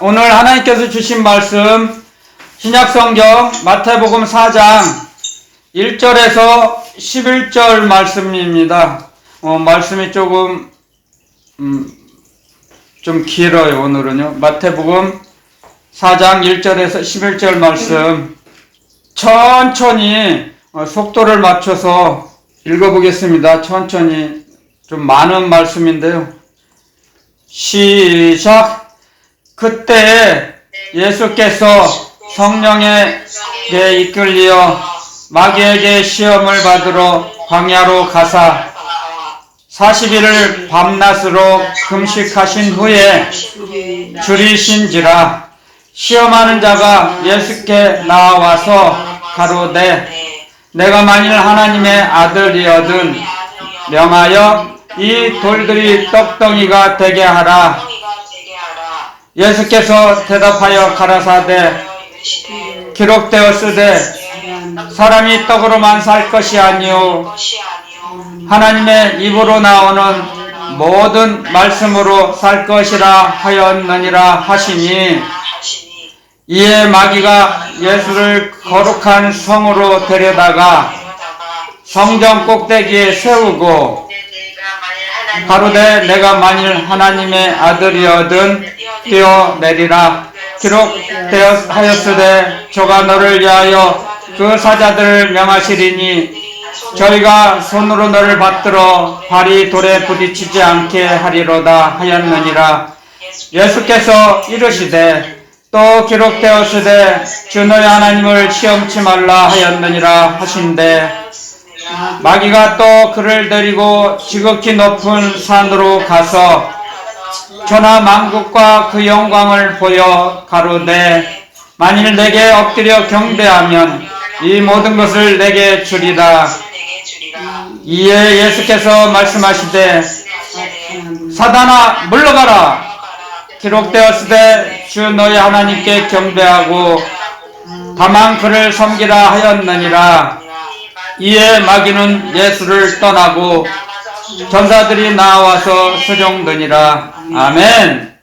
오늘 하나님께서 주신 말씀 신약성경 마태복음 4장 1절에서 11절 말씀입니다. 말씀이 조금 좀 길어요. 오늘은요. 마태복음 4장 1절에서 11절 말씀 천천히 속도를 맞춰서 읽어보겠습니다. 천천히 좀 많은 말씀인데요. 시작. 그때 예수께서 성령에게 이끌려 마귀에게 시험을 받으러 광야로 가사 40일을 밤낮으로 금식하신 후에 줄이신지라. 시험하는 자가 예수께 나와서 가로되 내가 만일 하나님의 아들이거든 명하여 이 돌들이 떡덩이가 되게 하라. 예수께서 대답하여 가라사대 기록되었으되 사람이 떡으로만 살 것이 아니요 하나님의 입으로 나오는 모든 말씀으로 살 것이라 하였느니라 하시니, 이에 마귀가 예수를 거룩한 성으로 데려다가 성전 꼭대기에 세우고 가로되 내가 만일 하나님의 아들이거든 뛰어내리라. 기록하였으되 저가 너를 위하여 그 사자들을 명하시리니 저희가 손으로 너를 받들어 발이 돌에 부딪히지 않게 하리로다 하였느니라. 예수께서 이르시되 또 기록되었으되 주 너의 하나님을 시험치 말라 하였느니라 하신대, 마귀가 또 그를 데리고 지극히 높은 산으로 가서 천하 만국과 그 영광을 보여 가로되 만일 내게 엎드려 경배하면 이 모든 것을 내게 주리라. 이에 예수께서 말씀하시되 사단아 물러가라. 기록되었으되 주 너희 하나님께 경배하고 다만 그를 섬기라 하였느니라. 이에 마귀는 예수를 떠나고 전사들이 나와서 수종되니라. 아멘.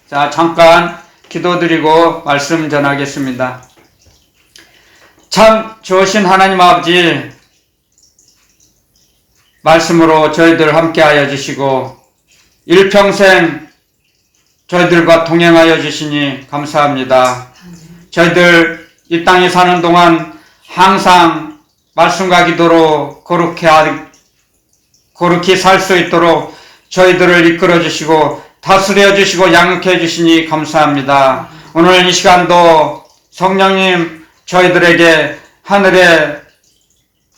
자, 잠깐 기도드리고 말씀 전하겠습니다. 참 좋으신 하나님 아버지, 말씀으로 저희들 함께하여 주시고 일평생 저희들과 동행하여 주시니 감사합니다. 저희들 이 땅에 사는 동안 항상 말씀과 기도로 거룩히 살 수 있도록 저희들을 이끌어 주시고 다스려 주시고 양육해 주시니 감사합니다. 오늘 이 시간도 성령님 저희들에게 하늘의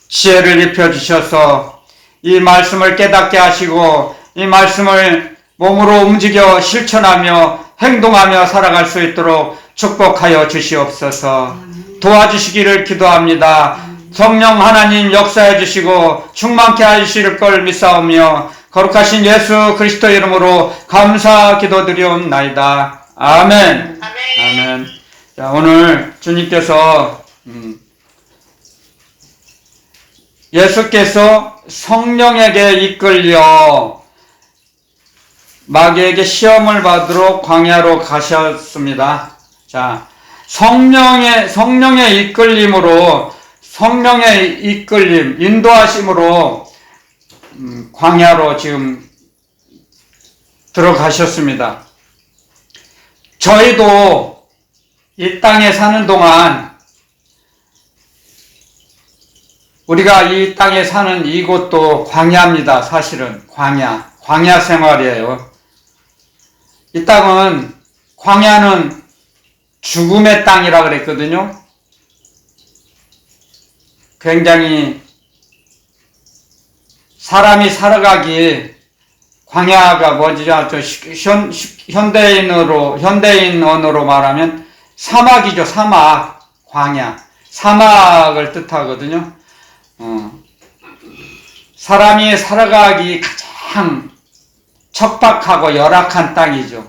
지혜를 입혀 주셔서 이 말씀을 깨닫게 하시고 이 말씀을 몸으로 움직여 실천하며 행동하며 살아갈 수 있도록 축복하여 주시옵소서. 도와주시기를 기도합니다. 성령 하나님 역사해 주시고 충만케 하실 걸 믿사오며 거룩하신 예수 그리스도 이름으로 감사 기도드리옵나이다. 아멘. 아멘. 자, 오늘 주님께서 예수께서 성령에게 이끌려 마귀에게 시험을 받으러 광야로 가셨습니다. 자, 성령의 이끌림으로, 성령의 이끌림, 인도하심으로 광야로 지금 들어가셨습니다. 저희도 이 땅에 사는 동안 우리가 이 땅에 사는 이곳도 광야입니다. 사실은 광야 생활이에요. 이 땅은, 광야는 죽음의 땅이라 그랬거든요. 굉장히 사람이 살아가기, 광야가 뭐지? 현대인 언어로 말하면 사막이죠. 사막, 광야. 사막을 뜻하거든요. 사람이 살아가기 가장 척박하고 열악한 땅이죠.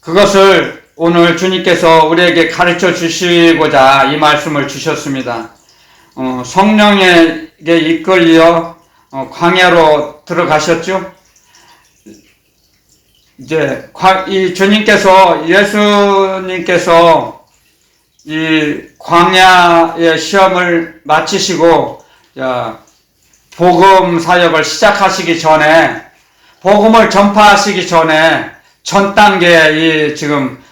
그것을 오늘 주님께서 우리에게 가르쳐 주시고자 이 말씀을 주셨습니다. 성령에게 이끌려 광야로 들어가셨죠. 이제 이 주님께서 예수님께서 이 광야의 시험을 마치시고 복음 사역을 시작하시기 전에 복음을 전파하시기 전에 전 단계에 이 지금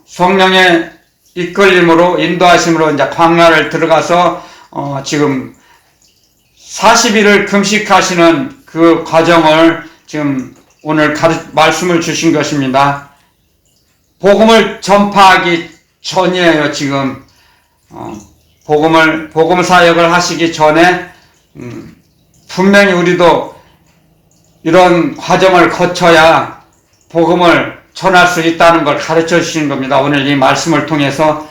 성령의 이끌림으로 인도하심으로 이제 광야를 들어가서 지금 40일을 금식하시는 그 과정을 지금 오늘 말씀을 주신 것입니다. 복음을 전파하기 전이에요. 지금 복음 사역을 하시기 전에 분명히 우리도 이런 과정을 거쳐야 복음을 전할 수 있다는 걸 가르쳐 주신 겁니다. 오늘 이 말씀을 통해서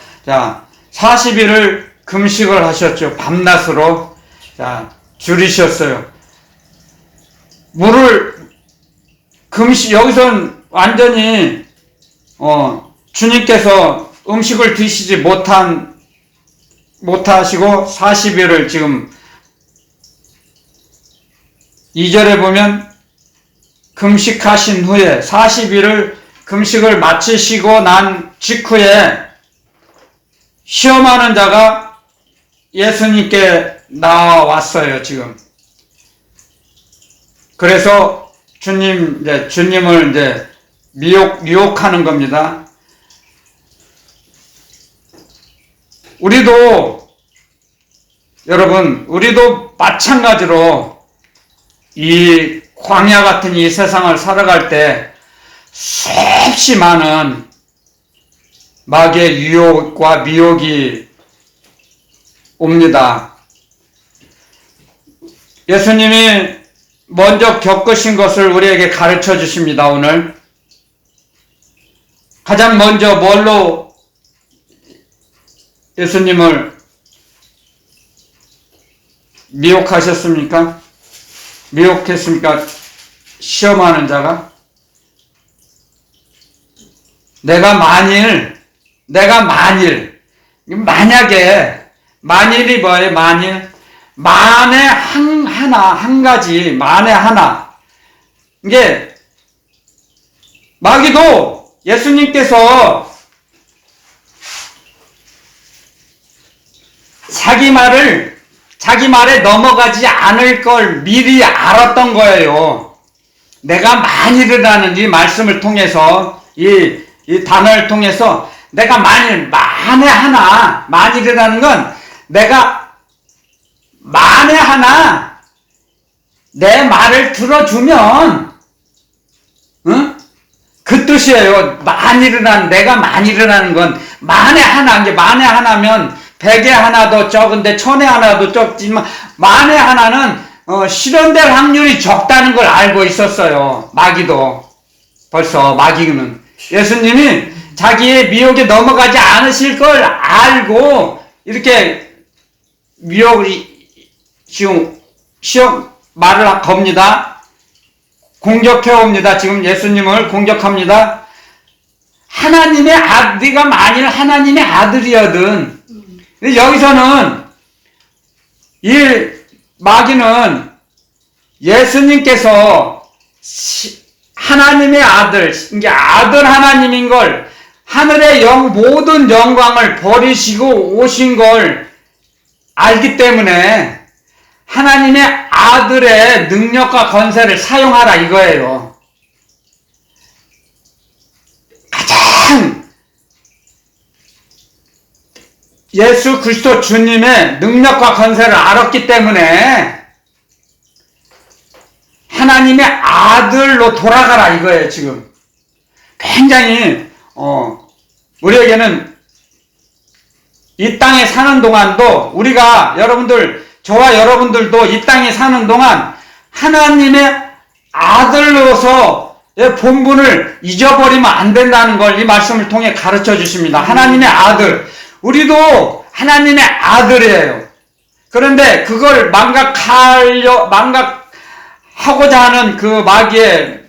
40일을 금식을 하셨죠. 밤낮으로 줄이셨어요. 물을 여기선 완전히 주님께서 음식을 드시지 못하시고 40일을 지금 2절에 보면 금식하신 후에 40일을 금식을 마치시고 난 직후에 시험하는 자가 예수님께 나왔어요. 지금 그래서 주님을 이제 미혹하는 겁니다. 우리도 마찬가지로 이 광야 같은 이 세상을 살아갈 때 수없이 많은 마귀의 유혹과 미혹이 옵니다. 예수님이 먼저 겪으신 것을 우리에게 가르쳐 주십니다. 오늘 가장 먼저 뭘로 예수님을 미혹했습니까? 시험하는 자가 내가 만약에 만일이 뭐예요? 만에 한 가지 만에 하나. 이게 마귀도 예수님께서 자기 말에 넘어가지 않을 걸 미리 알았던 거예요. 내가 만일이라는 이 말씀을 통해서 이 단어를 통해서 내가 만일이라는 건 내가 만에 하나 내 말을 들어주면 그 뜻이에요. 내가 만일이라는 건 만에 하나면 100에 하나도 적은데 1000에 하나도 적지만 만에 하나는 실현될 확률이 적다는 걸 알고 있었어요. 마귀도. 벌써 마귀는 예수님이 자기의 미혹에 넘어가지 않으실 걸 알고 이렇게 시험 말을 겁니다. 공격해옵니다. 지금 예수님을 공격합니다. 네가 만일 하나님의 아들이거든. 여기서는 이 마귀는 예수님께서 하나님의 아들, 이게 아들 하나님인 걸 하늘의 모든 영광을 버리시고 오신 걸 알기 때문에 하나님의 아들의 능력과 권세를 사용하라 이거예요. 가장 예수 그리스도 주님의 능력과 권세를 알았기 때문에 하나님의 아들로 돌아가라 이거예요. 지금 굉장히 우리에게는 이 땅에 사는 동안도 저와 여러분들도 이 땅에 사는 동안 하나님의 아들로서의 본분을 잊어버리면 안 된다는 걸 이 말씀을 통해 가르쳐 주십니다. 하나님의 아들. 우리도 하나님의 아들이에요. 그런데 그걸 망각하고자 하는 그 마귀의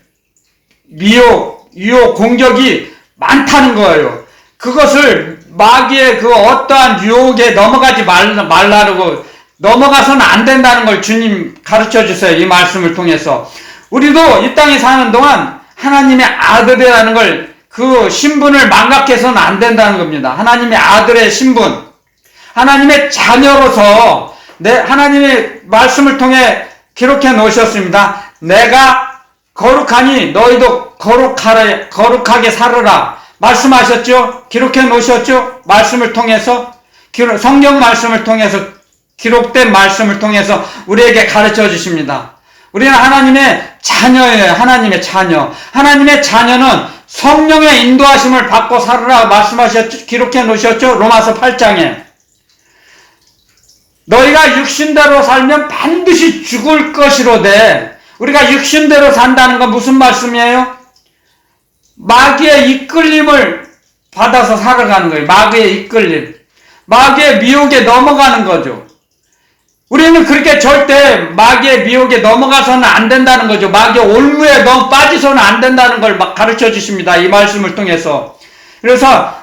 유혹, 공격이 많다는 거예요. 그것을 마귀의 그 어떠한 유혹에 넘어가지 말라고 넘어가서는 안 된다는 걸 주님 가르쳐 주세요. 이 말씀을 통해서. 우리도 이 땅에 사는 동안 하나님의 아들이라는 걸, 그 신분을 망각해서는 안 된다는 겁니다. 하나님의 아들의 신분, 하나님의 자녀로서 하나님의 말씀을 통해 기록해 놓으셨습니다. 내가 거룩하니 너희도 거룩하게 살으라 말씀하셨죠? 기록해 놓으셨죠? 말씀을 통해서, 성경 말씀을 통해서, 기록된 말씀을 통해서 우리에게 가르쳐 주십니다. 우리는 하나님의 자녀예요. 하나님의 자녀. 하나님의 자녀는 성령의 인도하심을 받고 살으라 말씀하셨죠? 기록해 놓으셨죠? 로마서 8장에. 너희가 육신대로 살면 반드시 죽을 것이로되, 우리가 육신대로 산다는 건 무슨 말씀이에요? 마귀의 이끌림을 받아서 살아가는 거예요. 마귀의 이끌림. 마귀의 미혹에 넘어가는 거죠. 우리는 그렇게 절대 마귀의 미혹에 넘어가서는 안 된다는 거죠. 마귀의 올무에 너무 빠지서는 안 된다는 걸 막 가르쳐 주십니다. 이 말씀을 통해서. 그래서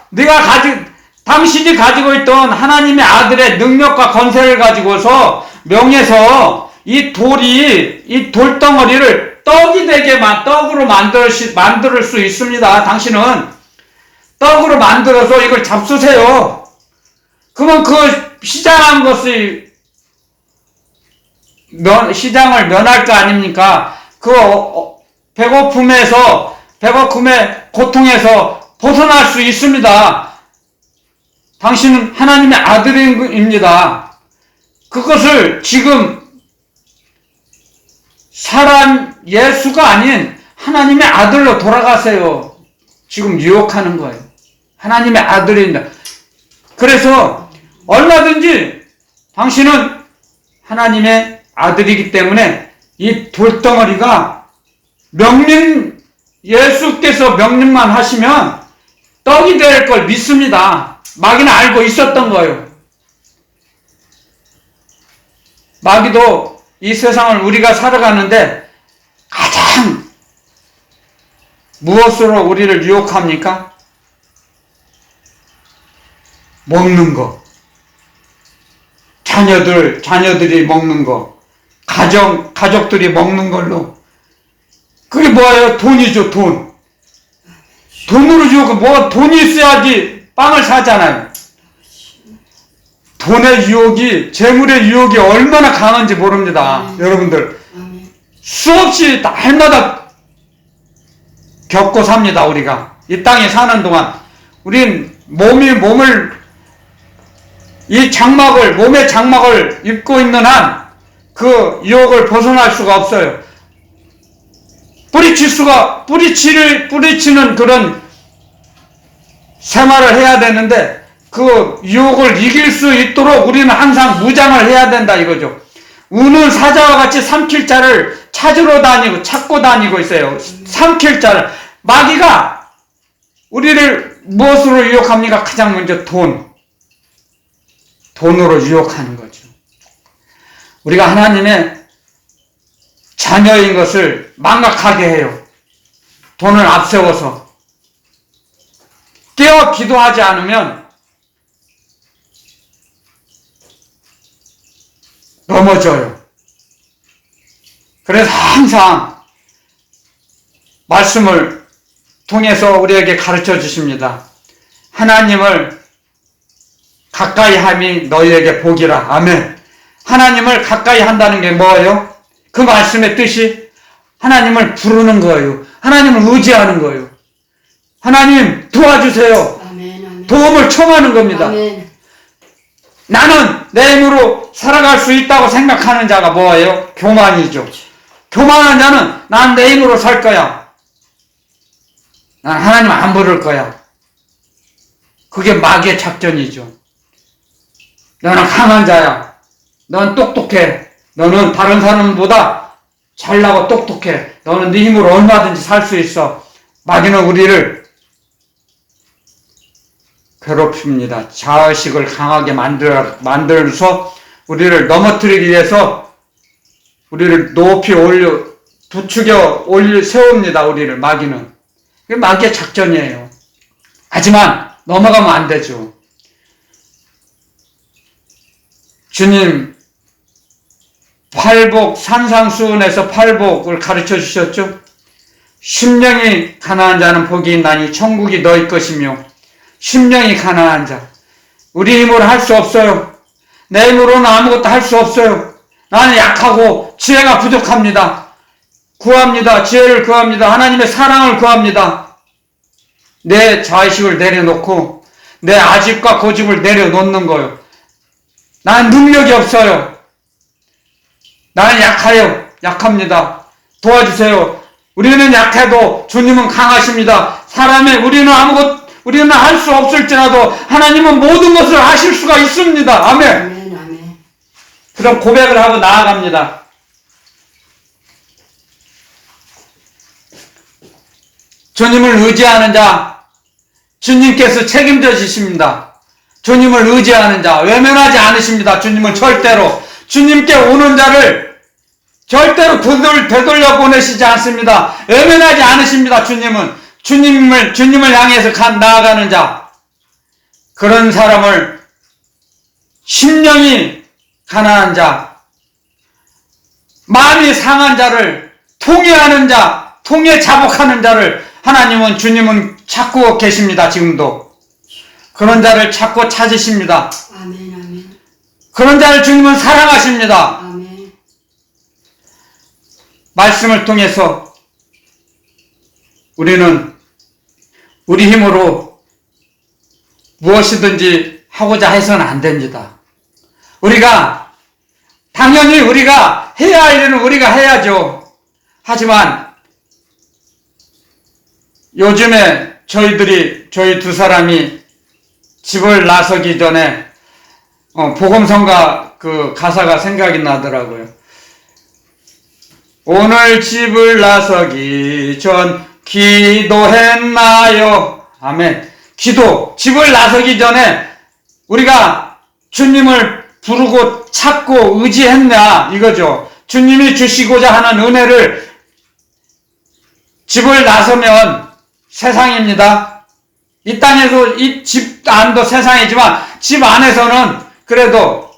당신이 가지고 있던 하나님의 아들의 능력과 권세를 가지고서 명해서 이 돌덩어리를 떡이 되게 떡으로 만들 수 있습니다. 당신은 떡으로 만들어서 이걸 잡수세요. 그러면 그 시장한 것이 시장을 면할 거 아닙니까? 그 배고픔의 고통에서 벗어날 수 있습니다. 당신은 하나님의 아들입니다. 그것을 지금 예수가 아닌 하나님의 아들로 돌아가세요. 지금 유혹하는 거예요. 하나님의 아들입니다. 그래서 얼마든지 당신은 하나님의 아들이기 때문에 이 돌덩어리가 예수께서 명령만 하시면 떡이 될 걸 믿습니다. 마귀는 알고 있었던 거예요. 마귀도 이 세상을 우리가 살아가는데 가장 무엇으로 우리를 유혹합니까? 먹는 거. 자녀들이 먹는 거. 가족들이 먹는 걸로. 그게 뭐예요? 돈이죠, 돈. 돈으로 유혹은 돈이 있어야지 빵을 사잖아요. 돈의 유혹이, 재물의 유혹이 얼마나 강한지 모릅니다. 여러분들. 수없이 날마다 겪고 삽니다, 우리가. 이 땅에 사는 동안. 우린 몸의 장막을 입고 있는 한 그 유혹을 벗어날 수가 없어요. 뿌리치는 그런 생활을 해야 되는데, 그 유혹을 이길 수 있도록 우리는 항상 무장을 해야 된다 이거죠. 우는 사자와 같이 삼킬 자를 찾고 다니고 있어요. 삼킬 자를. 마귀가 우리를 무엇으로 유혹합니까? 가장 먼저 돈으로 유혹하는 거죠. 우리가 하나님의 자녀인 것을 망각하게 해요. 돈을 앞세워서. 깨어 기도하지 않으면 넘어져요. 그래서 항상 말씀을 통해서 우리에게 가르쳐 주십니다. 하나님을 가까이 함이 너희에게 복이라. 아멘. 하나님을 가까이 한다는 게 뭐예요? 그 말씀의 뜻이 하나님을 부르는 거예요. 하나님을 의지하는 거예요. 하나님 도와주세요. 아멘. 도움을 청하는 겁니다. 아멘. 나는 내 힘으로 살아갈 수 있다고 생각하는 자가 뭐예요? 교만이죠. 교만한 자는 난 내 힘으로 살 거야. 난 하나님 안 부를 거야. 그게 마귀의 작전이죠. 너는 강한 자야. 넌 똑똑해. 너는 다른 사람보다 잘나고 똑똑해. 너는 네 힘으로 얼마든지 살 수 있어. 마귀는 우리를 괴롭힙니다. 자의식을 강하게 만들어서 우리를 넘어뜨리기 위해서 우리를 높이 세웁니다. 우리를, 마귀는. 그게 마귀의 작전이에요. 하지만 넘어가면 안 되죠. 주님, 산상수훈에서 팔복을 가르쳐 주셨죠? 심령이 가난한 자는 복이 있나니 천국이 너희 것이며, 심령이 가난한 자. 우리 힘으로 할 수 없어요. 내 힘으로는 아무것도 할 수 없어요. 나는 약하고 지혜가 부족합니다. 구합니다. 지혜를 구합니다. 하나님의 사랑을 구합니다. 내 자의식을 내려놓고 내 아집과 고집을 내려놓는 거예요. 나는 능력이 없어요. 나는 약합니다. 도와주세요. 우리는 약해도 주님은 강하십니다. 우리는 할 수 없을지라도 하나님은 모든 것을 하실 수가 있습니다. 아멘. 아멘, 아멘. 그럼 고백을 하고 나아갑니다. 주님을 의지하는 자, 주님께서 책임져 주십니다. 주님을 의지하는 자, 외면하지 않으십니다. 주님은 절대로. 주님께 오는 자를 절대로 되돌려 보내시지 않습니다. 외면하지 않으십니다. 주님을 향해서 나아가는 자, 그런 사람을, 심령이 가난한 자, 마음이 상한 자를 통회하는 자, 통회 자복하는 자를 주님은 찾고 계십니다. 지금도 그런 자를 찾고 찾으십니다. 아멘, 아멘. 그런 자를 주님은 사랑하십니다. 아멘. 말씀을 통해서 우리는 우리 힘으로 무엇이든지 하고자 해서는 안 됩니다. 당연히 우리가 해야 할 일은 우리가 해야죠. 하지만 요즘에 저희 두 사람이 집을 나서기 전에 복음성가 그 가사가 생각이 나더라고요. 오늘 집을 나서기 전 기도했나요? 아멘. 집을 나서기 전에 우리가 주님을 부르고 찾고 의지했냐 이거죠. 주님이 주시고자 하는 은혜를, 집을 나서면 세상입니다. 이 땅에서 이 집 안도 세상이지만 집 안에서는 그래도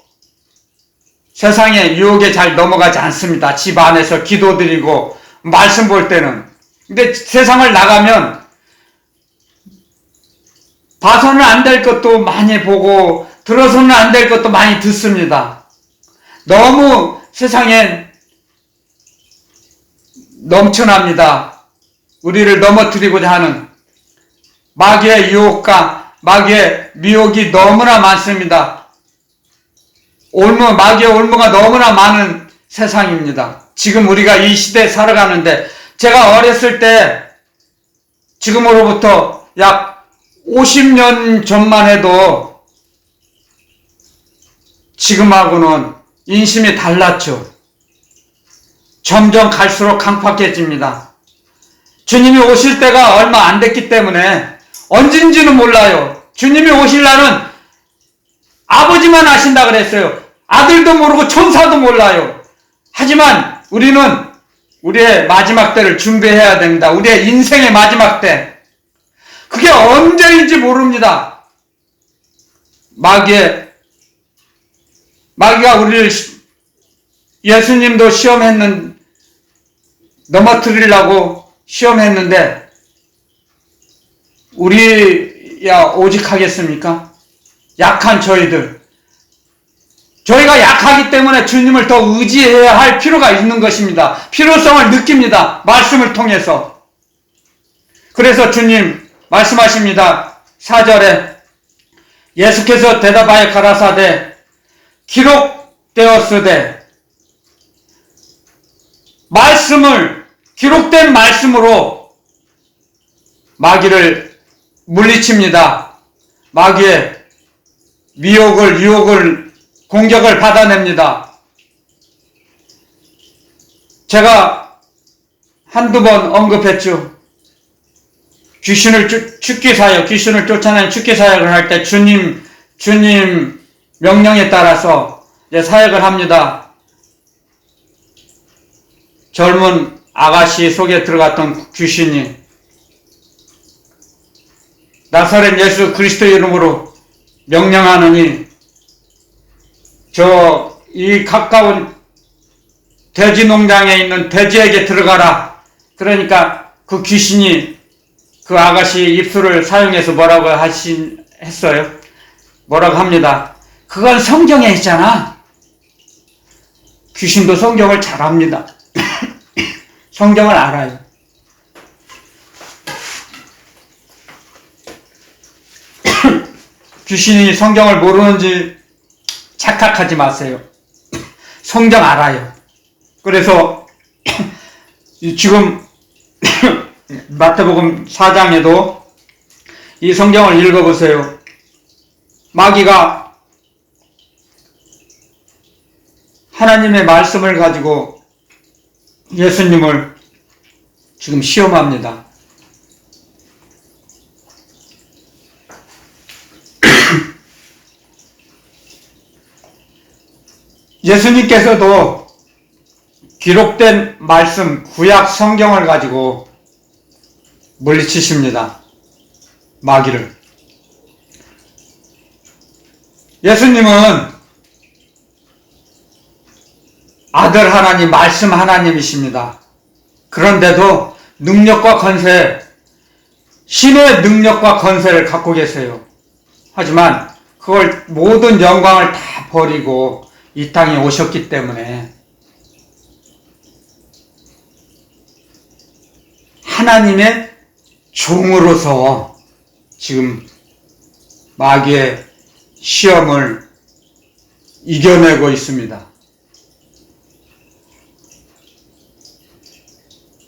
세상의 유혹에 잘 넘어가지 않습니다. 집 안에서 기도드리고 말씀 볼 때는. 근데 세상을 나가면 봐서는 안 될 것도 많이 보고 들어서는 안 될 것도 많이 듣습니다. 너무 세상에 넘쳐납니다. 우리를 넘어뜨리고자 하는 마귀의 유혹과 마귀의 미혹이 너무나 많습니다. 마귀의 올무가 너무나 많은 세상입니다. 지금 우리가 이 시대에 살아가는데, 제가 어렸을 때 지금으로부터 약 50년 전만 해도 지금하고는 인심이 달랐죠. 점점 갈수록 강팍해집니다. 주님이 오실 때가 얼마 안 됐기 때문에 언젠지는 몰라요. 주님이 오실 날은 아버지만 아신다 그랬어요. 아들도 모르고 천사도 몰라요. 하지만 우리는 우리의 마지막 때를 준비해야 됩니다. 우리의 인생의 마지막 때. 그게 언제인지 모릅니다. 마귀가 우리를, 예수님도 넘어뜨리려고 시험했는데, 우리야 오직 하겠습니까? 약한 저희가 약하기 때문에 주님을 더 의지해야 할 필요가 있는 것입니다. 필요성을 느낍니다. 말씀을 통해서. 그래서 주님 말씀하십니다. 4절에 예수께서 대답하여 가라사대 기록되었으되, 기록된 말씀으로 마귀를 물리칩니다. 마귀의 유혹을, 공격을 받아냅니다. 제가 한두 번 언급했죠. 귀신을 쫓아내는 축기 사역을 할 때 주님 명령에 따라서 사역을 합니다. 젊은 아가씨 속에 들어갔던 귀신이 나사렛 예수 그리스도 이름으로 명령하느니 이 가까운 돼지 농장에 있는 돼지에게 들어가라. 그러니까 그 귀신이 그 아가씨 입술을 사용해서 뭐라고 했어요? 뭐라고 합니다. 그건 성경에 있잖아. 귀신도 성경을 잘 압니다. 성경을 알아요. 귀신이 성경을 모르는지 착각하지 마세요. 성경 알아요. 그래서 지금 마태복음 4장에도 이 성경을 읽어보세요. 마귀가 하나님의 말씀을 가지고 예수님을 지금 시험합니다. 예수님께서도 기록된 말씀, 구약 성경을 가지고 물리치십니다. 마귀를. 예수님은 아들 하나님, 말씀 하나님이십니다. 그런데도 능력과 권세, 신의 능력과 권세를 갖고 계세요. 하지만 그걸 모든 영광을 다 버리고 이 땅에 오셨기 때문에 하나님의 종으로서 지금 마귀의 시험을 이겨내고 있습니다.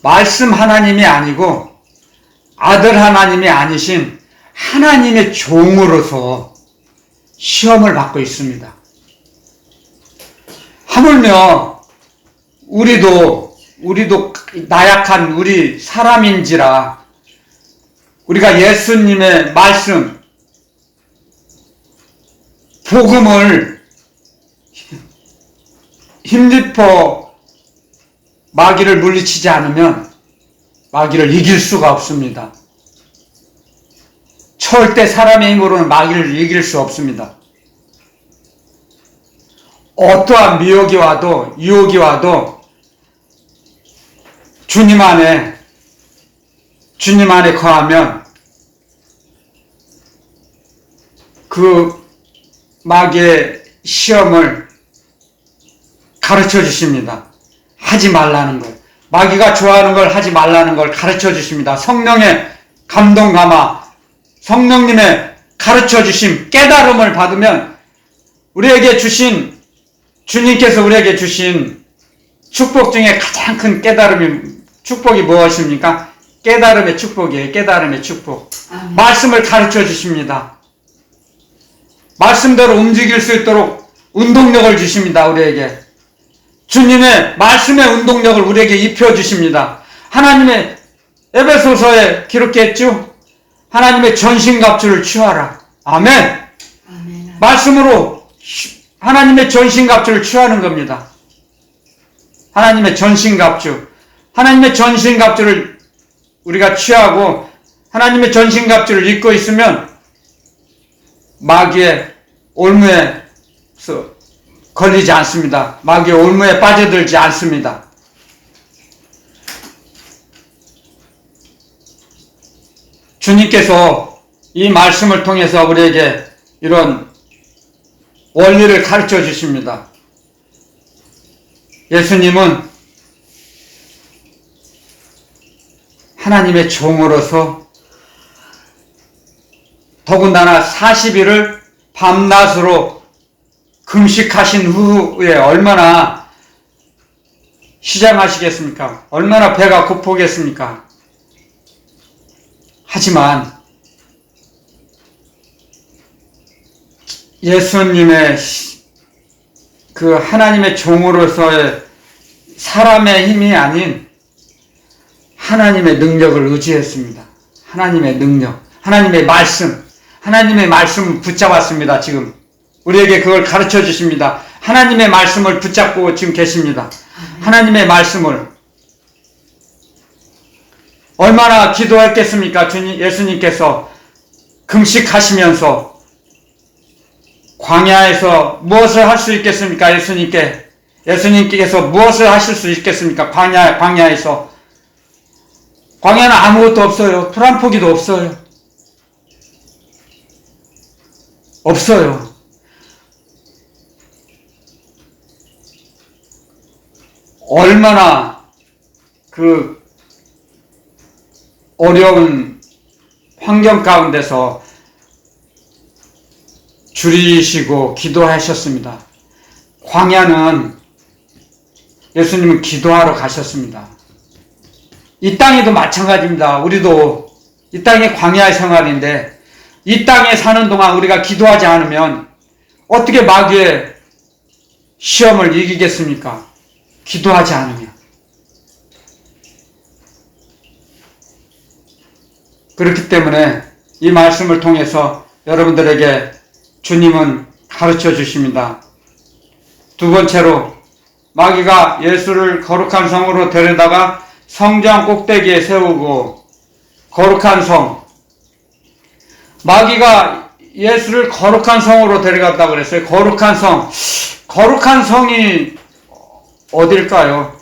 말씀 하나님이 아니고 아들 하나님이 아니신 하나님의 종으로서 시험을 받고 있습니다. 하물며 우리도 나약한 우리 사람인지라 우리가 예수님의 말씀, 복음을 힘입어 마귀를 물리치지 않으면 마귀를 이길 수가 없습니다. 절대 사람의 힘으로는 마귀를 이길 수 없습니다. 어떠한 미혹이 와도 유혹이 와도 주님 안에 거하면 그 마귀의 시험을 가르쳐 주십니다. 하지 말라는 걸. 마귀가 좋아하는 걸 하지 말라는 걸 가르쳐 주십니다. 성령의 감동 감화, 성령님의 가르쳐 주심, 깨달음을 받으면 주님께서 우리에게 주신 축복 중에 가장 큰 축복이 무엇입니까? 깨달음의 축복이에요. 깨달음의 축복. 말씀을 가르쳐 주십니다. 말씀대로 움직일 수 있도록 운동력을 주십니다. 우리에게. 주님의 말씀의 운동력을 우리에게 입혀주십니다. 하나님의 에베소서에 기록했죠? 하나님의 전신갑주를 취하라. 아멘. 아멘. 말씀으로 하나님의 전신갑주를 취하는 겁니다. 하나님의 전신갑주. 하나님의 전신갑주를 우리가 취하고 하나님의 전신갑주를 입고 있으면 마귀의 올무에서 걸리지 않습니다. 마귀의 올무에 빠져들지 않습니다. 주님께서 이 말씀을 통해서 우리에게 이런 원리를 가르쳐 주십니다. 예수님은 하나님의 종으로서 더군다나 40일을 밤낮으로 금식하신 후에 얼마나 시장하시겠습니까? 얼마나 배가 고프겠습니까? 하지만 예수님의 그 하나님의 종으로서의 사람의 힘이 아닌 하나님의 능력을 의지했습니다. 하나님의 능력, 하나님의 말씀을 붙잡았습니다. 지금 우리에게 그걸 가르쳐 주십니다. 하나님의 말씀을 붙잡고 지금 계십니다. 하나님의 말씀을 얼마나 기도했겠습니까? 예수님께서 금식하시면서 광야에서 무엇을 할 수 있겠습니까? 예수님께서 무엇을 하실 수 있겠습니까? 광야에서 광야는 아무것도 없어요. 풀 한 포기도 없어요. 없어요. 얼마나 그 어려운 환경 가운데서 줄이시고 기도하셨습니다. 광야는 예수님은 기도하러 가셨습니다. 이 땅에도 마찬가지입니다. 우리도 이 땅이 광야의 생활인데 이 땅에 사는 동안 우리가 기도하지 않으면 어떻게 마귀의 시험을 이기겠습니까? 기도하지 않으면. 그렇기 때문에 이 말씀을 통해서 여러분들에게 주님은 가르쳐 주십니다. 두 번째로 마귀가 예수를 거룩한 성으로 데려다가 성전 꼭대기에 세우고 거룩한 성, 마귀가 예수를 거룩한 성으로 데려갔다고 그랬어요. 거룩한 성. 거룩한 성이 어딜까요?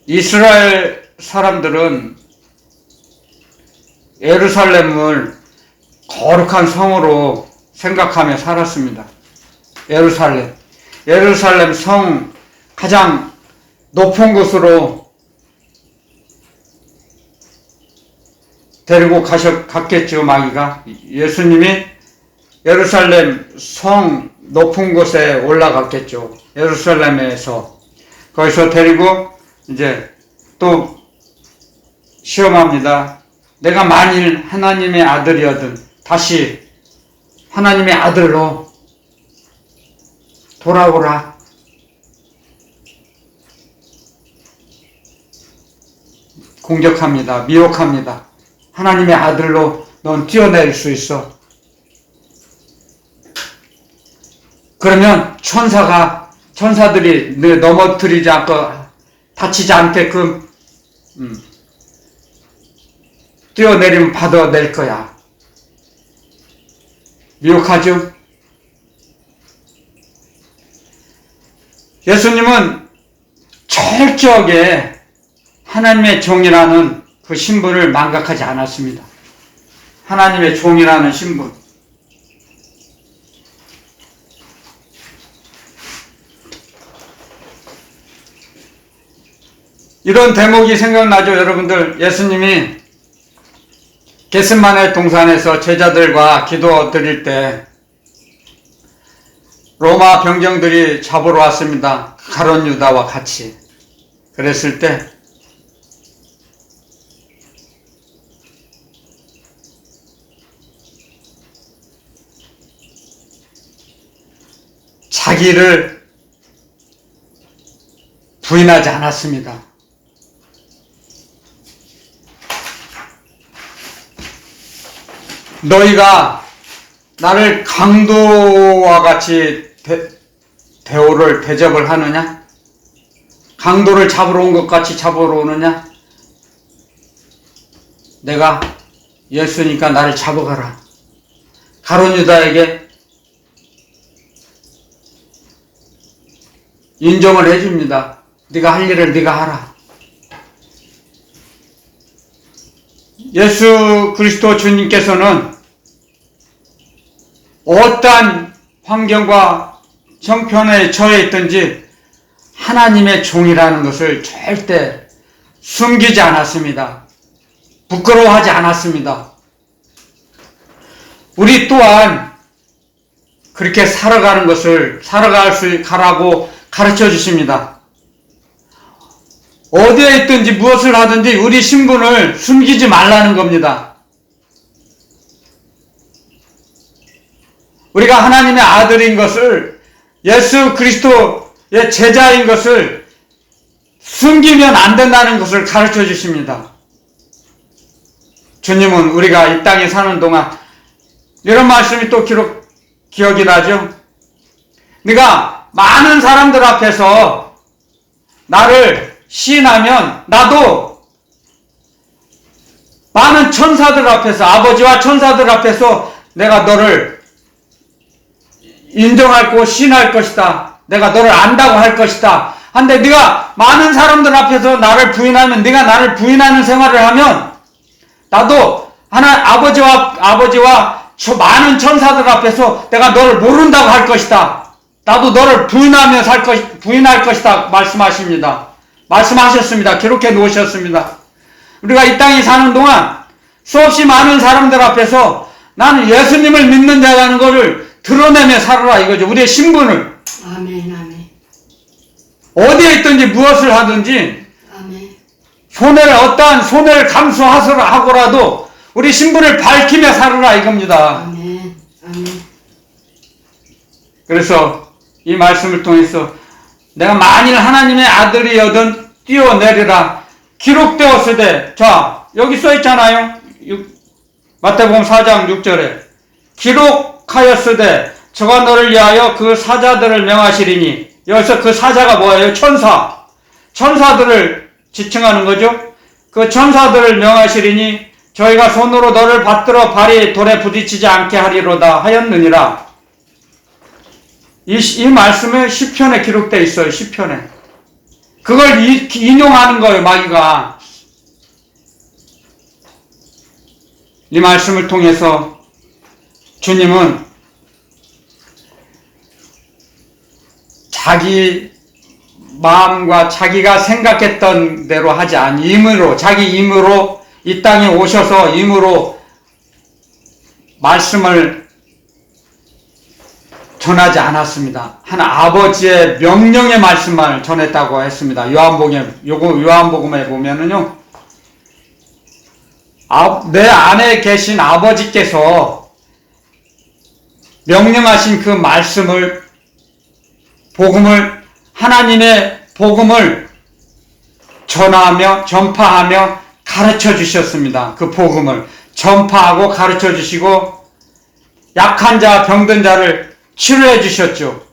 이스라엘 사람들은 예루살렘을 거룩한 성으로 생각하며 살았습니다. 예루살렘 성 가장 높은 곳으로 데리고 갔겠죠, 마귀가. 예수님이 예루살렘 성 높은 곳에 올라갔겠죠. 예루살렘에서. 거기서 데리고 이제 또 시험합니다. 내가 만일 하나님의 아들이어든 다시 하나님의 아들로 돌아오라. 공격합니다. 미혹합니다. 하나님의 아들로 넌 뛰어내릴 수 있어. 그러면 천사들이 넘어뜨리지 않고 다치지 않게끔 뛰어내리면 받아낼 거야. 미혹하죠? 예수님은 철저하게 하나님의 종이라는 그 신분을 망각하지 않았습니다. 하나님의 종이라는 신분. 이런 대목이 생각나죠, 여러분들. 예수님이 겟세마네 동산에서 제자들과 기도 드릴 때 로마 병정들이 잡으러 왔습니다. 가룟 유다와 같이. 그랬을 때 자기를 부인하지 않았습니다. 너희가 나를 강도와 같이 대접을 하느냐? 강도를 잡으러 온 것 같이 잡으러 오느냐? 내가 예수니까 나를 잡아가라. 가룟 유다에게 인정을 해줍니다. 네가 할 일을 네가 하라. 예수 그리스도 주님께서는 어떠한 환경과 형편에 처해 있든지 하나님의 종이라는 것을 절대 숨기지 않았습니다. 부끄러워하지 않았습니다. 우리 또한 그렇게 가라고 가르쳐 주십니다. 어디에 있든지 무엇을 하든지 우리 신분을 숨기지 말라는 겁니다. 우리가 하나님의 아들인 것을, 예수 그리스도의 제자인 것을 숨기면 안 된다는 것을 가르쳐 주십니다. 주님은 우리가 이 땅에 사는 동안 이런 말씀이 또 기억이 나죠? 네가 많은 사람들 앞에서 나를 시인하면 나도 많은 천사들 앞에서, 아버지와 천사들 앞에서 내가 너를 인정할 거 시인할 것이다. 내가 너를 안다고 할 것이다 한데 네가 많은 사람들 앞에서 나를 부인하면, 네가 나를 부인하는 생활을 하면 나도 아버지와 저 많은 천사들 앞에서 내가 너를 모른다고 할 것이다. 나도 너를 부인할 것이다. 말씀하셨습니다. 기록해 놓으셨습니다. 우리가 이 땅에 사는 동안 수없이 많은 사람들 앞에서 나는 예수님을 믿는 자라는 것을 드러내며 살아라 이거죠. 우리의 신분을. 아멘, 아멘. 어디에 있든지 무엇을 하든지 아멘. 어떠한 손해를 감수하고라도 우리 신분을 밝히며 살아라 이겁니다. 아멘, 아멘. 그래서 이 말씀을 통해서 내가 만일 하나님의 아들이여든 뛰어내리라 기록되었으되, 자 여기 써있잖아요. 마태복음 4장 6절에 기록하였으되 저가 너를 위하여 그 사자들을 명하시리니, 여기서 그 사자가 뭐예요? 천사들을 지칭하는 거죠. 그 천사들을 명하시리니 저희가 손으로 너를 받들어 발이 돌에 부딪히지 않게 하리로다 하였느니라. 이 말씀은 시편에 기록되어 있어요. 시편에. 그걸 인용하는 거예요. 마귀가. 이 말씀을 통해서 주님은 자기 마음과 자기가 생각했던 대로 하지 않음으로, 자기 임으로 이 땅에 오셔서 임으로 말씀을 전하지 않았습니다. 한 아버지의 명령의 말씀만 전했다고 했습니다. 요한복음에 보면은요, 내 안에 계신 아버지께서 명령하신 그 말씀을, 하나님의 복음을 전파하며 가르쳐 주셨습니다. 그 복음을 전파하고 가르쳐 주시고 약한 자, 병든 자를 치료해 주셨죠.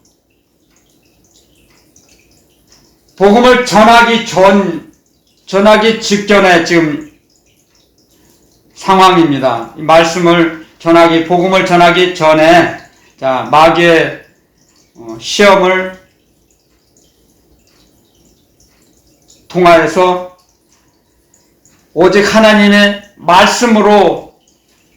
복음을 전하기 직전에 지금 상황입니다. 이 복음을 전하기 전에, 자, 마귀의 시험을 통하여서 오직 하나님의 말씀으로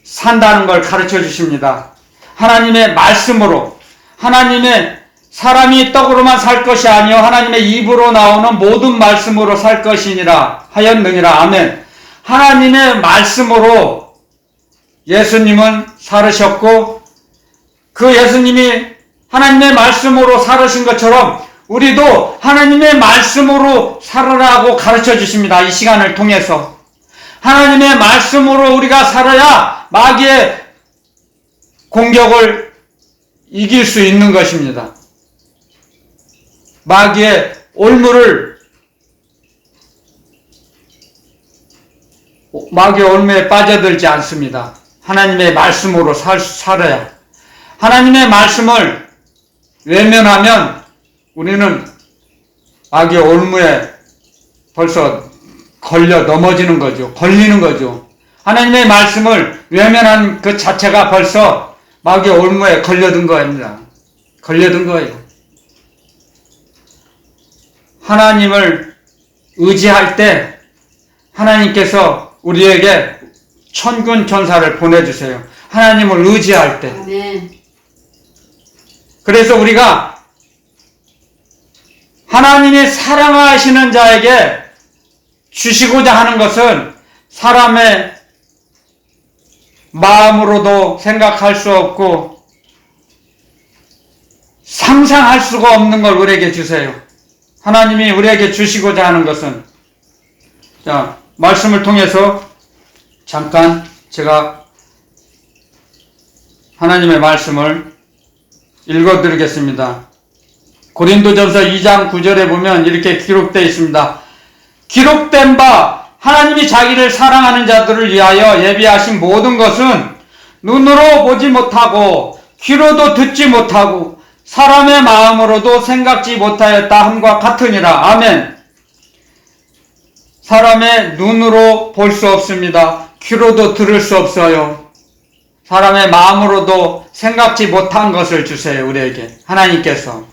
산다는 걸 가르쳐 주십니다. 하나님의 말씀으로, 하나님의 사람이 떡으로만 살 것이 아니요 하나님의 입으로 나오는 모든 말씀으로 살 것이니라 하였느니라. 아멘. 하나님의 말씀으로 예수님은 살으셨고, 그 예수님이 하나님의 말씀으로 살으신 것처럼 우리도 하나님의 말씀으로 살으라고 가르쳐 주십니다. 이 시간을 통해서 하나님의 말씀으로 우리가 살아야 마귀의 공격을 이길 수 있는 것입니다. 마귀의 올무에 빠져들지 않습니다. 하나님의 말씀으로 살아야. 하나님의 말씀을 외면하면 우리는 마귀의 올무에 벌써 걸리는 거죠. 하나님의 말씀을 외면한 그 자체가 벌써 마귀의 올무에 걸려든 거예요. 하나님을 의지할 때 하나님께서 우리에게 천군 천사를 보내주세요. 하나님을 의지할 때. 아멘. 그래서 우리가 하나님이 사랑하시는 자에게 주시고자 하는 것은 사람의 마음으로도 생각할 수 없고 상상할 수가 없는 걸 우리에게 주세요. 하나님이 우리에게 주시고자 하는 것은, 자, 말씀을 통해서 잠깐 제가 하나님의 말씀을 읽어드리겠습니다. 고린도전서 2장 9절에 보면 이렇게 기록되어 있습니다. 기록된 바 하나님이 자기를 사랑하는 자들을 위하여 예비하신 모든 것은 눈으로 보지 못하고 귀로도 듣지 못하고 사람의 마음으로도 생각지 못하였다 함과 같으니라. 아멘. 사람의 눈으로 볼 수 없습니다. 귀로도 들을 수 없어요. 사람의 마음으로도 생각지 못한 것을 주세요. 우리에게 하나님께서.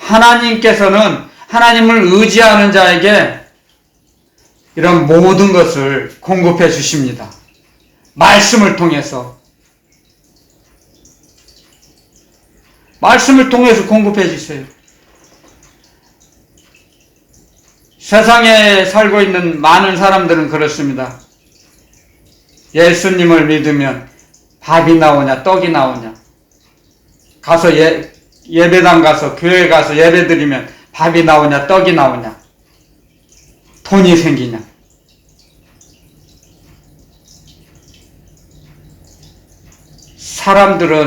하나님께서는 하나님을 의지하는 자에게 이런 모든 것을 공급해 주십니다. 말씀을 통해서. 말씀을 통해서 공급해 주세요. 세상에 살고 있는 많은 사람들은 그렇습니다. 예수님을 믿으면 밥이 나오냐 떡이 나오냐, 가서 예배당 가서 교회 가서 예배 드리면 밥이 나오냐 떡이 나오냐, 돈이 생기냐.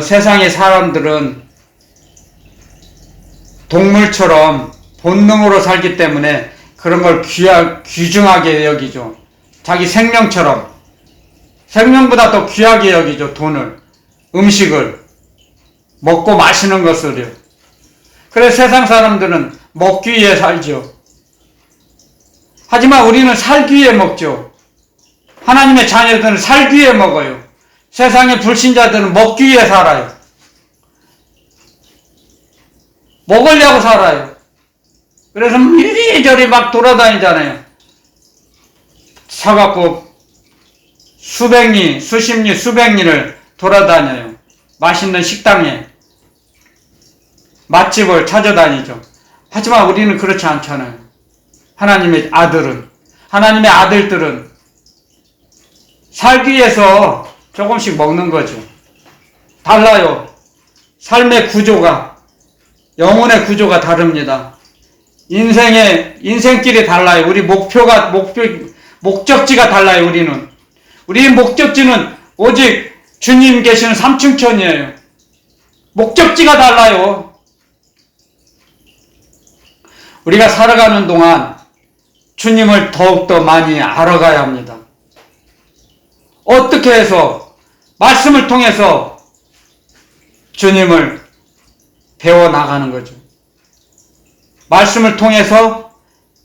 세상의 사람들은 동물처럼 본능으로 살기 때문에 그런 걸 귀중하게 여기죠. 자기 생명처럼, 생명보다 더 귀하게 여기죠. 돈을, 음식을, 먹고 마시는 것을요. 그래서 세상 사람들은 먹기 위해 살죠. 하지만 우리는 살기 위해 먹죠. 하나님의 자녀들은 살기 위해 먹어요. 세상의 불신자들은 먹기 위해 살아요. 먹으려고 살아요. 그래서 이리저리 막 돌아다니잖아요. 사갖고 수십 리, 수백 리를 돌아다녀요. 맛있는 식당에, 맛집을 찾아다니죠. 하지만 우리는 그렇지 않잖아요. 하나님의 아들들은 살기 위해서 조금씩 먹는 거죠. 달라요. 삶의 구조가, 영혼의 구조가 다릅니다. 인생길이 달라요. 우리 목적지가 달라요. 우리 목적지는 오직 주님 계시는 삼층천이에요. 목적지가 달라요. 우리가 살아가는 동안 주님을 더욱더 많이 알아가야 합니다. 어떻게 해서? 말씀을 통해서 주님을 배워나가는 거죠. 말씀을 통해서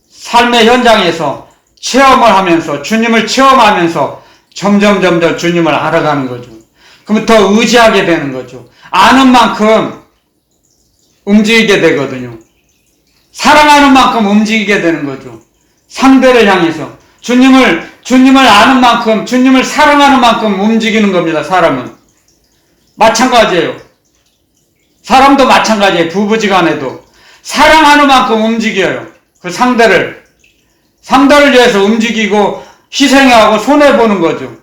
삶의 현장에서 체험을 하면서, 주님을 체험하면서 점점 주님을 알아가는 거죠. 그럼 더 의지하게 되는 거죠. 아는 만큼 움직이게 되거든요. 사랑하는 만큼 움직이게 되는 거죠. 상대를 향해서 주님을 아는 만큼, 주님을 사랑하는 만큼 움직이는 겁니다. 사람은 마찬가지예요. 사람도 마찬가지예요. 부부지간에도 사랑하는 만큼 움직여요. 그 상대를 위해서 움직이고 희생하고 손해보는 거죠.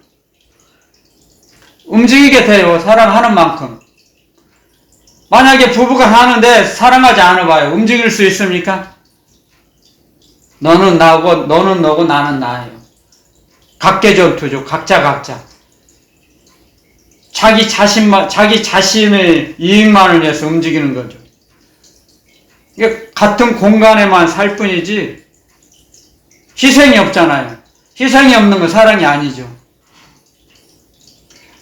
움직이게 돼요. 사랑하는 만큼. 만약에 부부가 사는데 사랑하지 않아봐요. 움직일 수 있습니까? 너는 나고, 너는 너고, 나는 나예요. 각계전투죠. 각자. 자기 자신의 이익만을 위해서 움직이는 거죠. 이게 같은 공간에만 살 뿐이지 희생이 없잖아요. 희생이 없는 건 사랑이 아니죠.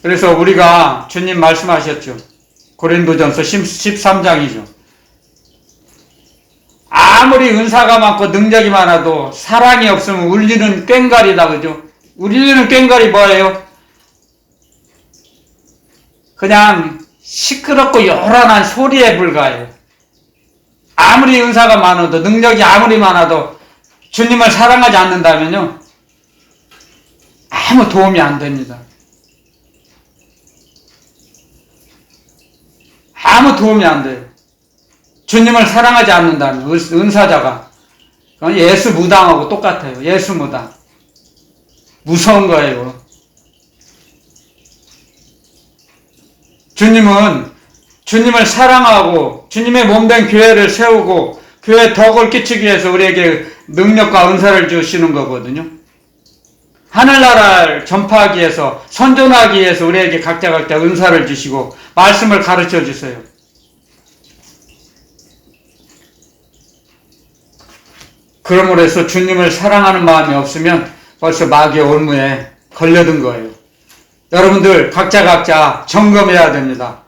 그래서 우리가 주님 말씀하셨죠. 고린도전서 13장이죠. 아무리 은사가 많고 능력이 많아도 사랑이 없으면 울리는 꽹과리다, 그죠? 울리는 꽹과리 뭐예요? 그냥 시끄럽고 요란한 소리에 불과해요. 아무리 은사가 많아도, 능력이 아무리 많아도 주님을 사랑하지 않는다면요, 아무 도움이 안 됩니다. 아무 도움이 안 돼요. 주님을 사랑하지 않는다면, 은사자가. 그건 예수 무당하고 똑같아요. 예수 무당. 무서운 거예요. 주님을 사랑하고 주님의 몸된 교회를 세우고 교회에 덕을 끼치기 위해서 우리에게 능력과 은사를 주시는 거거든요. 하늘나라를 전파하기 위해서, 선전하기 위해서 우리에게 각자 은사를 주시고 말씀을 가르쳐 주세요. 그러므로 해서 주님을 사랑하는 마음이 없으면 벌써 마귀의 올무에 걸려든 거예요. 여러분들 각자 점검해야 됩니다.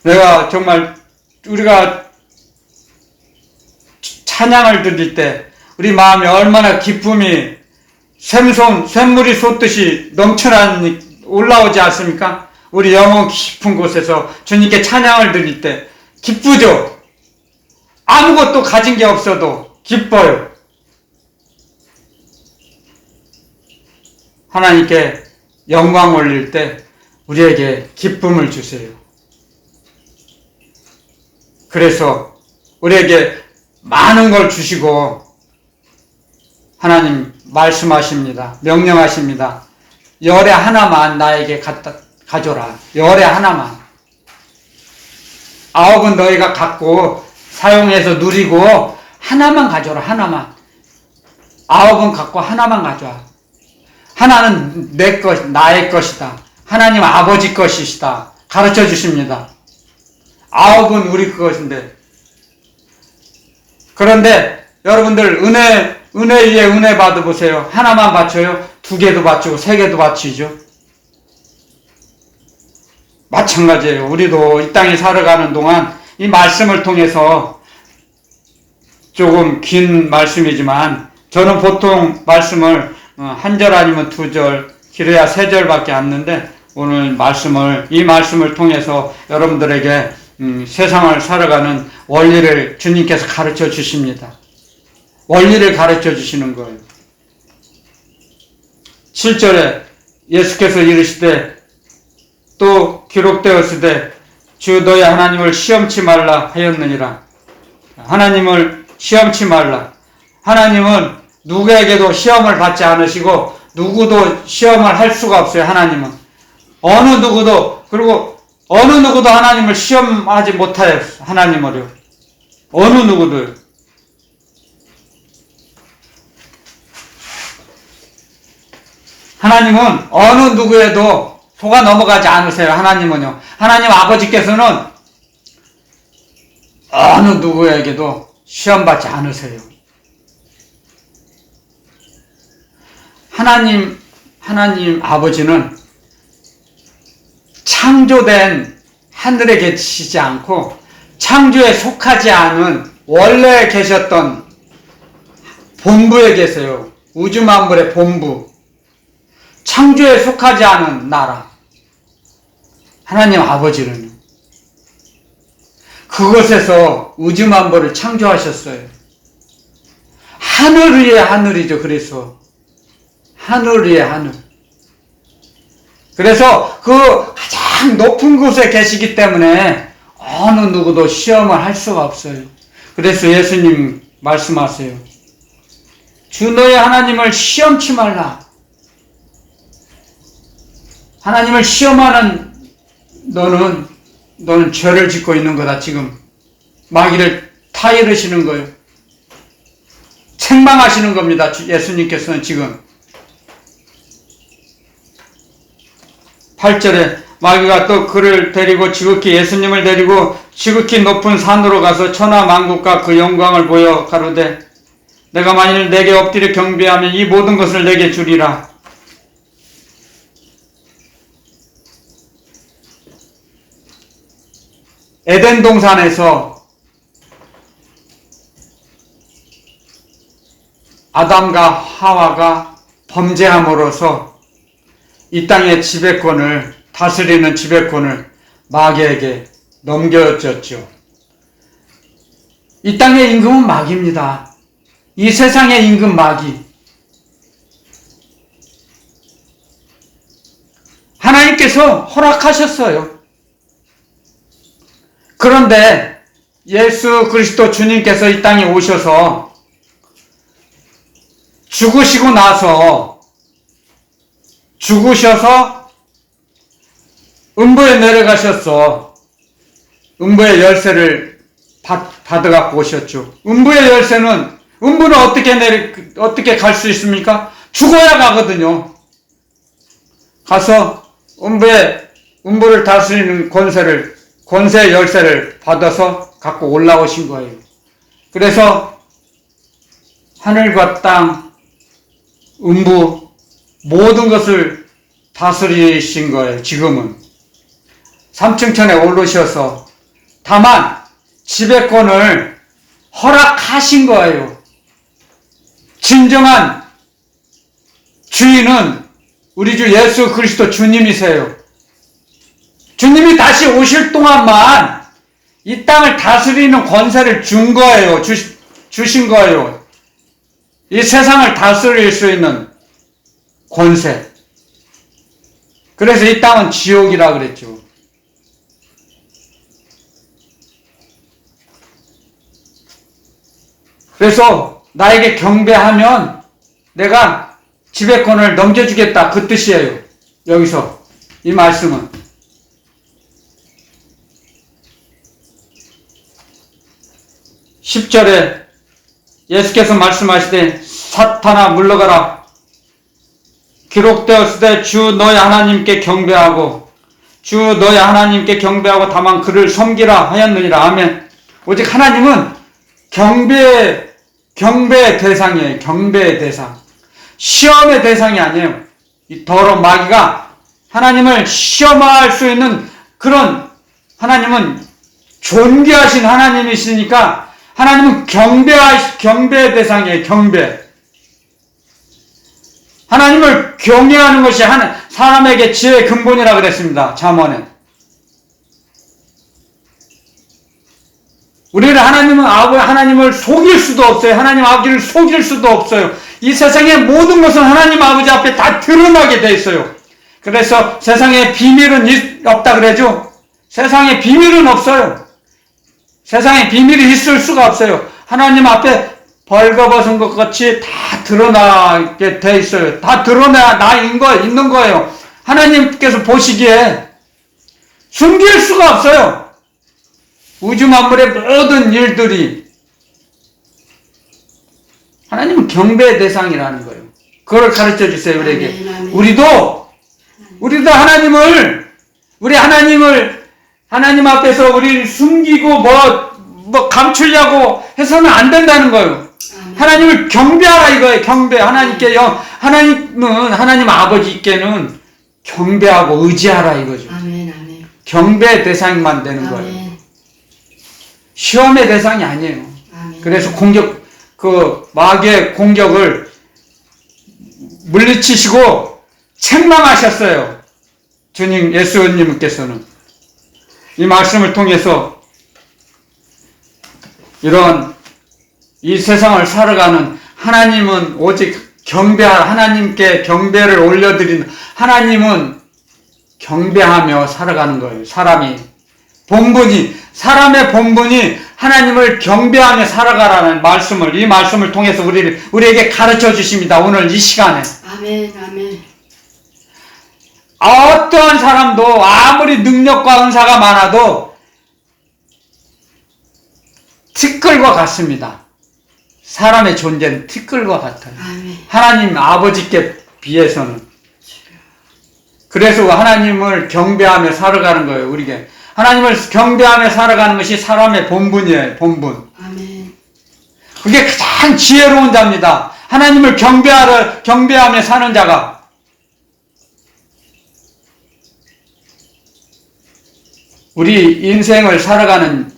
내가 정말 우리가 찬양을 드릴 때 우리 마음이 얼마나 기쁨이 샘물이 솟듯이 올라오지 않습니까? 우리 영혼 깊은 곳에서 주님께 찬양을 드릴 때 기쁘죠? 아무것도 가진 게 없어도 기뻐요. 하나님께 영광 올릴 때 우리에게 기쁨을 주세요. 그래서 우리에게 많은 걸 주시고 하나님 말씀하십니다. 명령하십니다. 열에 하나만 나에게 가져라. 열에 하나만. 9은 너희가 갖고 사용해서 누리고 하나만 가져라. 하나만. 9은 갖고 하나만 가져와. 하나는 내 것, 나의 것이다. 하나님 아버지 것이시다. 가르쳐 주십니다. 9은 우리 것인데. 그런데 여러분들 은혜 위에 은혜 받아보세요. 하나만 바쳐요? 2개도 바치고 3개도 바치죠. 마찬가지예요. 우리도 이 땅에 살아가는 동안 이 말씀을 통해서 조금 긴 말씀이지만 저는 보통 말씀을 1절 아니면 2절, 길어야 3절밖에 안 되는데 오늘 이 말씀을 통해서 여러분들에게 세상을 살아가는 원리를 주님께서 가르쳐 주십니다. 원리를 가르쳐 주시는 거예요. 7절에 예수께서 이르시되 또 기록되었으되 주 너희 하나님을 시험치 말라 하였느니라. 하나님을 시험치 말라. 하나님은 누구에게도 시험을 받지 않으시고 누구도 시험을 할 수가 없어요. 하나님은 어느 누구도 하나님을 시험하지 못하여 하나님을요. 어느 누구도. 하나님은 어느 누구에도 속아 넘어가지 않으세요. 하나님은요. 하나님 아버지께서는 어느 누구에게도 시험받지 않으세요. 하나님 아버지는 창조된 하늘에 계시지 않고 창조에 속하지 않은 원래 계셨던 본부에 계세요. 우주 만물의 본부. 창조에 속하지 않은 나라. 하나님 아버지는 그곳에서 우주 만물을 창조하셨어요. 하늘 위에 하늘이죠. 그래서 하늘 위에 하늘. 그래서 그 가장 높은 곳에 계시기 때문에 어느 누구도 시험을 할 수가 없어요. 그래서 예수님 말씀하세요. 주 너의 하나님을 시험치 말라. 하나님을 시험하는 너는 죄를 짓고 있는 거다. 지금 마귀를 타이르시는 거예요. 책망하시는 겁니다. 예수님께서는 지금 8절에 마귀가 또 그를 데리고 지극히 예수님을 데리고 지극히 높은 산으로 가서 천하 만국과 그 영광을 보여 가로되 내가 만일 내게 엎드려 경배하면 이 모든 것을 내게 주리라. 에덴 동산에서 아담과 하와가 범죄함으로써 이 땅의 지배권을, 다스리는 지배권을 마귀에게 넘겨졌죠. 이 땅의 임금은 마귀입니다. 이 세상의 임금 마귀. 하나님께서 허락하셨어요. 그런데 예수 그리스도 주님께서 이 땅에 오셔서 죽으셔서 음부에 내려가셨어. 음부의 열쇠를 받아갖고 오셨죠. 음부는 어떻게 갈 수 있습니까? 죽어야 가거든요. 가서 음부를 다스리는 권세 열쇠를 받아서 갖고 올라오신 거예요. 그래서 하늘과 땅, 음부 모든 것을 다스리신 거예요. 지금은 3층천에 오르셔서 다만 지배권을 허락하신 거예요. 진정한 주인은 우리 주 예수 그리스도 주님이세요. 주님이 다시 오실 동안만 이 땅을 다스리는 권세를 준 거예요. 주신 거예요. 이 세상을 다스릴 수 있는 권세. 그래서 이 땅은 지옥이라 그랬죠. 그래서 나에게 경배하면 내가 지배권을 넘겨주겠다. 그 뜻이에요. 여기서 이 말씀은. 10절에 예수께서 말씀하시되 사탄아 물러가라. 기록되었으되 주 너의 하나님께 경배하고 주 너의 하나님께 경배하고 다만 그를 섬기라 하였느니라. 아멘. 오직 하나님은 경배의 대상이에요. 경배의 대상. 시험의 대상이 아니에요. 이 더러운 마귀가 하나님을 시험할 수 있는 그런, 하나님은 존귀하신 하나님이시니까 하나님은 경배의 대상이에요. 경배. 하나님을 경외하는 것이 사람에게 지혜의 근본이라 그랬습니다. 잠언에. 우리는 하나님을 속일 수도 없어요. 하나님 아버지를 속일 수도 없어요. 이 세상의 모든 것은 하나님 아버지 앞에 다 드러나게 돼 있어요. 그래서 세상에 비밀은 없다 그러죠. 세상에 비밀은 없어요. 세상에 비밀이 있을 수가 없어요. 하나님 앞에 벌거벗은 것 같이 다 드러나게 돼 있어요. 다 있는 거예요. 하나님께서 보시기에 숨길 수가 없어요. 우주 만물의 모든 일들이 하나님은 경배의 대상이라는 거예요. 그걸 가르쳐 주세요, 우리에게. 우리도 하나님 앞에서 우리를 숨기고 감추려고 해서는 안 된다는 거예요. 하나님을 경배하라 이거예요. 경배. 하나님은 하나님 아버지께는 경배하고 의지하라 이거죠. 경배의 대상만 되는 거예요. 시험의 대상이 아니에요. 그래서 마귀의 공격을 물리치시고 책망하셨어요. 주님, 예수님께서는. 이 말씀을 통해서 이 세상을 살아가는 하나님은 오직 하나님께 경배를 올려드리는 하나님은 경배하며 살아가는 거예요. 사람의 본분이 하나님을 경배하며 살아가라는 이 말씀을 통해서 우리에게 가르쳐 주십니다. 오늘 이 시간에. 아멘. 어떠한 사람도 아무리 능력과 은사가 많아도 티끌과 같습니다. 사람의 존재는 티끌과 같아요. 하나님 아버지께 비해서는. 그래서 하나님을 경배하며 살아가는 거예요. 우리에게. 하나님을 경배하며 살아가는 것이 사람의 본분이에요. 본분. 그게 가장 지혜로운 자입니다. 하나님을 경배하며 사는 자가. 우리 인생을 살아가는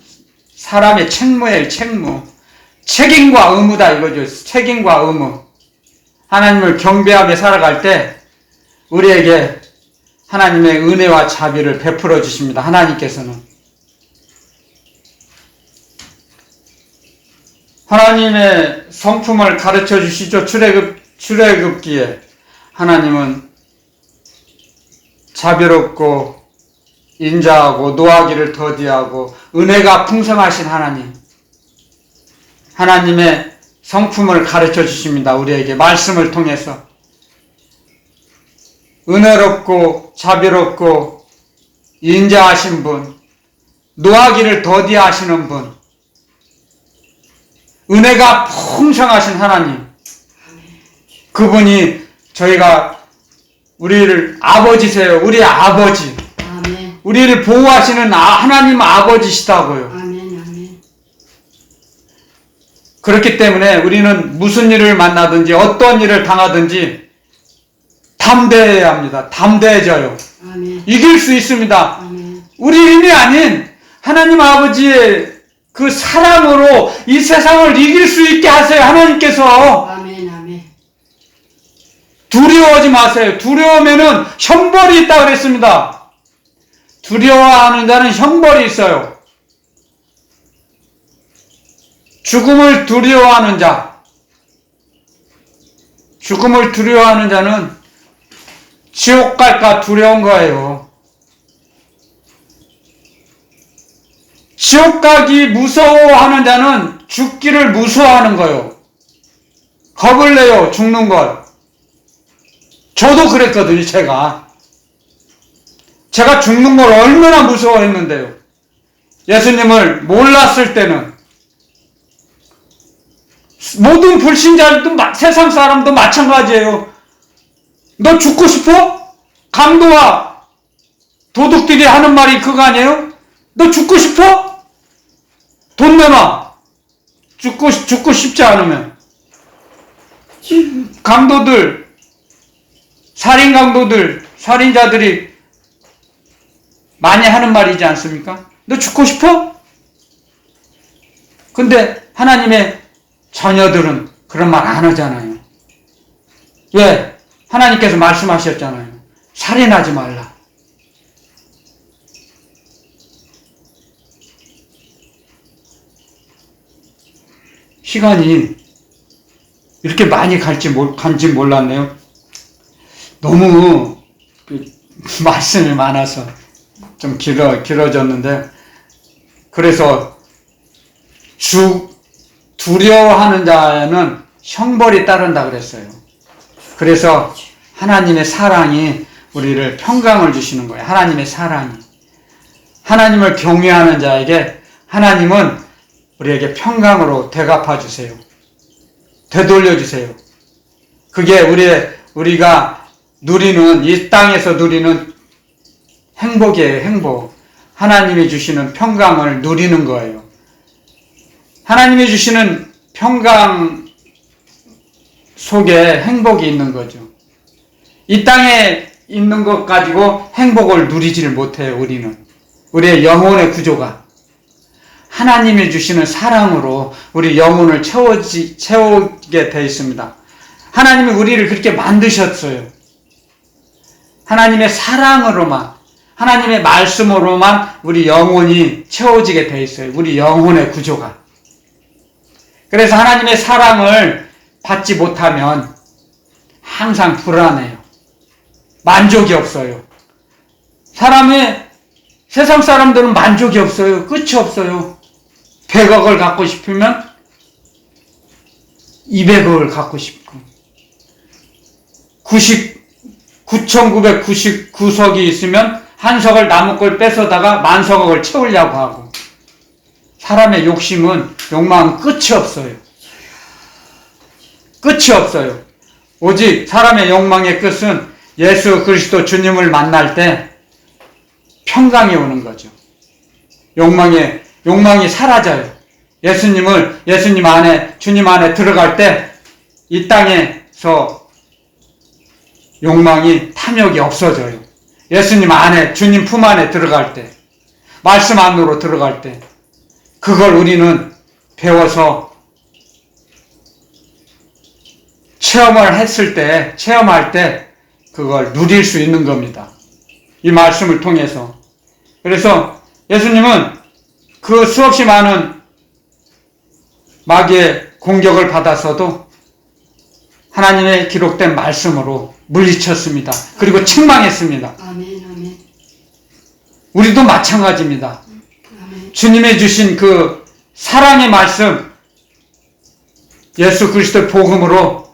사람의 책무예요. 책임과 의무다 이거죠. 책임과 의무. 하나님을 경배하며 살아갈 때 우리에게 하나님의 은혜와 자비를 베풀어 주십니다. 하나님께서는. 하나님의 성품을 가르쳐 주시죠. 출애굽기에 하나님은 자비롭고 인자하고 노하기를 더디하고 은혜가 풍성하신 하나님의 성품을 가르쳐 주십니다. 우리에게 말씀을 통해서. 은혜롭고 자비롭고 인자하신 분, 노하기를 더디하시는 분, 은혜가 풍성하신 하나님, 그분이 우리를 아버지세요. 우리 아버지. 우리를 보호하시는 하나님 아버지시다고요. 그렇기 때문에 우리는 무슨 일을 만나든지 어떤 일을 당하든지 담대해야 합니다. 담대해져요. 이길 수 있습니다. 우리 힘이 아닌 하나님 아버지의 그 사랑으로 이 세상을 이길 수 있게 하세요. 하나님께서. 두려워하지 마세요. 두려우면은 형벌이 있다고 그랬습니다. 두려워하는 자는 형벌이 있어요. 죽음을 두려워하는 자, 죽음을 두려워하는 자는 지옥 갈까 두려운 거예요. 지옥 가기 무서워하는 자는 죽기를 무서워하는 거예요. 겁을 내요, 죽는 걸. 저도 그랬거든요, 제가 죽는 걸 얼마나 무서워했는데요. 예수님을 몰랐을 때는 모든 불신자들도 세상 사람도 마찬가지예요. 너 죽고 싶어? 강도와 도둑들이 하는 말이 그거 아니에요? 너 죽고 싶어? 돈 내놔. 죽고 싶지 않으면. 강도들, 살인자들이 많이 하는 말이지 않습니까? 너 죽고 싶어? 근데 하나님의 자녀들은 그런 말 안 하잖아요. 왜? 하나님께서 말씀하셨잖아요. 살인하지 말라. 시간이 이렇게 많이 간지 몰랐네요. 너무 말씀이 많아서 좀 길어졌는데, 그래서 두려워하는 자는 형벌이 따른다 그랬어요. 그래서 하나님의 사랑이 우리를 평강을 주시는 거예요. 하나님의 사랑이. 하나님을 경외하는 자에게 하나님은 우리에게 평강으로 되갚아 주세요. 되돌려 주세요. 그게 우리가 누리는, 이 땅에서 누리는 행복이에요, 행복. 하나님이 주시는 평강을 누리는 거예요. 하나님이 주시는 평강 속에 행복이 있는 거죠. 이 땅에 있는 것 가지고 행복을 누리지를 못해요, 우리는. 우리의 영혼의 구조가. 하나님이 주시는 사랑으로 우리 영혼을 채우게 되어 있습니다. 하나님이 우리를 그렇게 만드셨어요. 하나님의 사랑으로만, 하나님의 말씀으로만 우리 영혼이 채워지게 되어 있어요. 우리 영혼의 구조가. 그래서 하나님의 사랑을 받지 못하면 항상 불안해요. 만족이 없어요. 세상 사람들은 만족이 없어요. 끝이 없어요. 100억을 갖고 싶으면 200억을 갖고 싶고, 9,999석이 있으면 한 석을 남은 걸 뺏어다가 만석억을 채우려고 하고, 사람의 욕망은 끝이 없어요. 끝이 없어요. 오직 사람의 욕망의 끝은 예수 그리스도 주님을 만날 때 평강이 오는 거죠. 욕망이 사라져요. 주님 안에 들어갈 때 이 땅에서 욕망이, 탐욕이 없어져요. 주님 품 안에 들어갈 때, 말씀 안으로 들어갈 때, 그걸 우리는 배워서 체험할 때 그걸 누릴 수 있는 겁니다. 이 말씀을 통해서. 그래서 예수님은 그 수없이 많은 마귀의 공격을 받아서도 하나님의 기록된 말씀으로 물리쳤습니다. 그리고 책망했습니다. 아멘. 우리도 마찬가지입니다. 아멘. 주님의 주신 그 사랑의 말씀, 예수 그리스도의 복음으로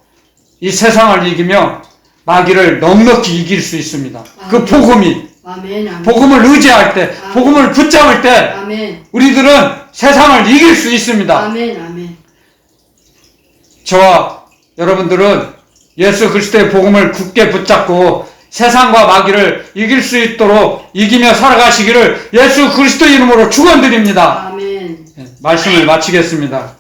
이 세상을 이기며 마귀를 넉넉히 이길 수 있습니다. 그 복음이, 아멘. 복음을 의지할 때, 복음을 붙잡을 때 아멘. 우리들은 세상을 이길 수 있습니다. 아멘. 저와 여러분들은 예수 그리스도의 복음을 굳게 붙잡고 세상과 마귀를 이길 수 있도록 이기며 살아가시기를 예수 그리스도 이름으로 축원드립니다. 아멘. 말씀을 마치겠습니다.